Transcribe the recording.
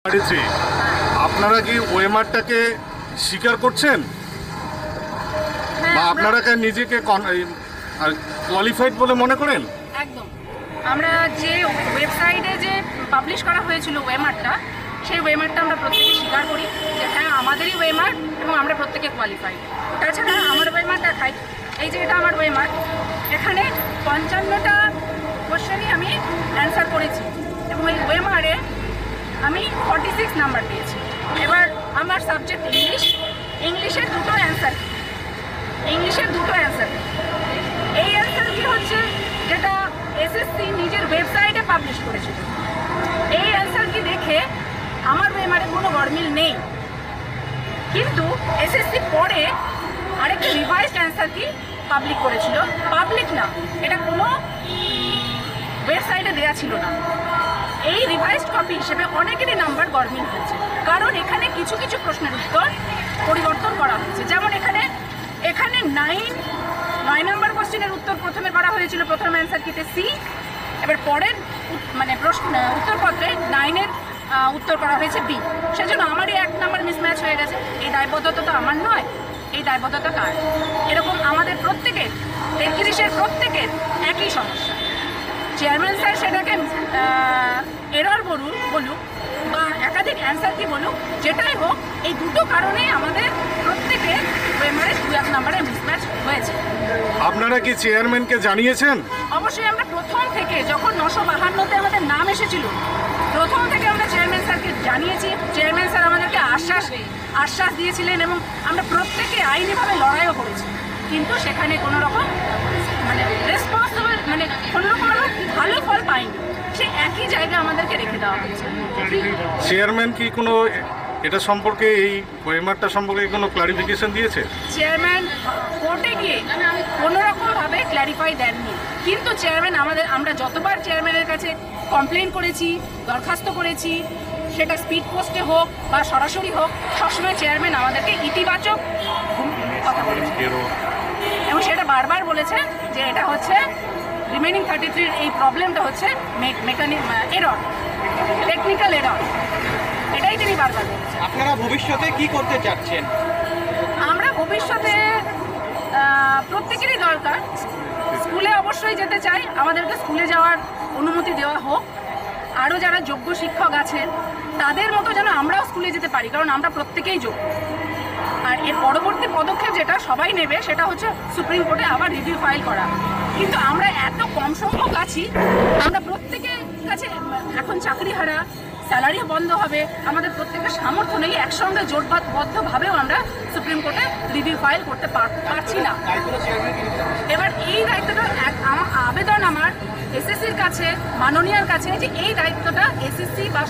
বাড়িছি আপনারা কি ওএমআরটাকে স্বীকার করছেন বা আপনারা কি নিজেকে কোয়ালিফাইড বলে মনে করেন? একদম। আমরা যে ওয়েবসাইটে যে পাবলিশ করা হয়েছিল ওয়েমারটা, সেই ওয়েমারটা আমরা প্রত্যেকে স্বীকার করি যে হ্যাঁ আমাদেরই ওয়েমার এবং আমরা প্রত্যেকে কোয়ালিফাইড। তাছাড়া আমার ওয়েমার দেখাই, এই যে এটা আমার ওয়েমার, এখানে 55টা কোশ্চেনই আমি অ্যান্সার করেছি এবং এই ওয়েমারে আমি 46 নাম্বার পেয়েছি। এবার আমার সাবজেক্ট ইংলিশের দুটো অ্যান্সার, এই অ্যান্সারটি হচ্ছে যেটা এসএসসি নিজের ওয়েবসাইটে পাবলিশ করেছিল। এই অ্যান্সারটি দেখে আমার ওয়েমারে কোনো গরমিল নেই, কিন্তু এসএসসি পরে আরেকটা রিভাইজড অ্যান্সারটি পাবলিক করেছিল। পাবলিক না, এটা কোনো ওয়েবসাইটে দেওয়া ছিল না। এই রিভাইজড কপি হিসেবে অনেকেরই নাম্বার গরমিল হয়েছে, কারণ এখানে কিছু কিছু প্রশ্নের উত্তর পরিবর্তন করা হয়েছে। যেমন এখানে 9 নম্বর কোশ্চেনের উত্তর প্রথমে করা হয়েছিল প্রথম অ্যান্সার কিতে সি, এবার পরের উত্তরপত্রে 9-এর উত্তর করা হয়েছে বি। সেজন্য আমারই 1 নাম্বার মিসম্যাচ হয়ে গেছে। এই দায়বদ্ধতা তো আমার নয়, এই দায়বদ্ধতা কার? এরকম আমাদের প্রত্যেকের 33-এর প্রত্যেকের একই সমস্যা। চেয়ারম্যান স্যার সেটাকে এরর বলুক বা একাধিক অ্যান্সার কি বলুক, যেটাই হোক, এই দুটো কারণেই আমাদের প্রত্যেকের ওয়েমারে 2-1 নাম্বারে মিসম্যাচ হয়েছে। আপনারা কি চেয়ারম্যানকে জানিয়েছেন? অবশ্যই আমরা প্রথম থেকে, যখন 952-তে আমাদের নাম এসেছিল, প্রথম থেকে আমরা চেয়ারম্যান স্যারকে জানিয়েছি। চেয়ারম্যান স্যার আমাদেরকে আশ্বাস দিয়েছিলেন এবং আমরা প্রত্যেকে আইনিভাবে লড়াইও করেছি, কিন্তু সেখানে কোনো রকম রেসপন্সিবল কোনো রকম ভালো ফল পাইনি। সে একই জায়গায় আমাদেরকে রেখে দেওয়া হয়েছে। চেয়ারম্যান কি কোনো এটা সম্পর্কে, এই ওএমআরটা সম্পর্কে কোনো ক্লারিফিকেশন দিয়েছে? চেয়ারম্যান কোর্টে গিয়ে কোনো রকমভাবে ক্ল্যারিফাই দেননি, কিন্তু চেয়ারম্যান আমরা যতবার চেয়ারম্যানের কাছে কমপ্লেন করেছি, দরখাস্ত করেছি, সেটা স্পিড পোস্টে হোক বা সরাসরি হোক, সবসময় চেয়ারম্যান আমাদেরকে ইতিবাচক কথা বলেছে এবং সেটা বারবার বলেছে যে এটা হচ্ছে রিমেনিং 33-র এই প্রবলেমটা হচ্ছে টেকনিক্যাল এরর, এটাই তিনি বারবার বলেছেন। আপনারা ভবিষ্যতে কি করতে চাচ্ছেন? আমরা ভবিষ্যতে প্রত্যেকেরই দরকার, স্কুলে অবশ্যই যেতে চাই, আমাদেরকে স্কুলে যাওয়ার অনুমতি দেওয়া হোক। আরও যারা যোগ্য শিক্ষক আছেন তাদের মতো যেন আমরাও স্কুলে যেতে পারি, কারণ আমরা প্রত্যেকেই যোগ্য। আর এর পরবর্তী পদক্ষেপ যেটা সবাই নেবে সেটা হচ্ছে সুপ্রিম কোর্টে আবার রিভিউ ফাইল করা। কিন্তু আমরা এত কম সংখ্যক আছি, আমরা প্রত্যেকের কাছে এখন চাকরি হারা, স্যালারিও বন্ধ হবে, আমাদের প্রত্যেকের সামর্থ্য নেই একসঙ্গে জোটবদ্ধভাবেও আমরা সুপ্রিম কোর্টে রিভিউ ফাইল করতে পারছি না। এবার এই দায়িত্বটা আবেদন আমার এসএসসির কাছে, মাননীয়ার কাছে, যে এই দায়িত্বটা এসএসসি বা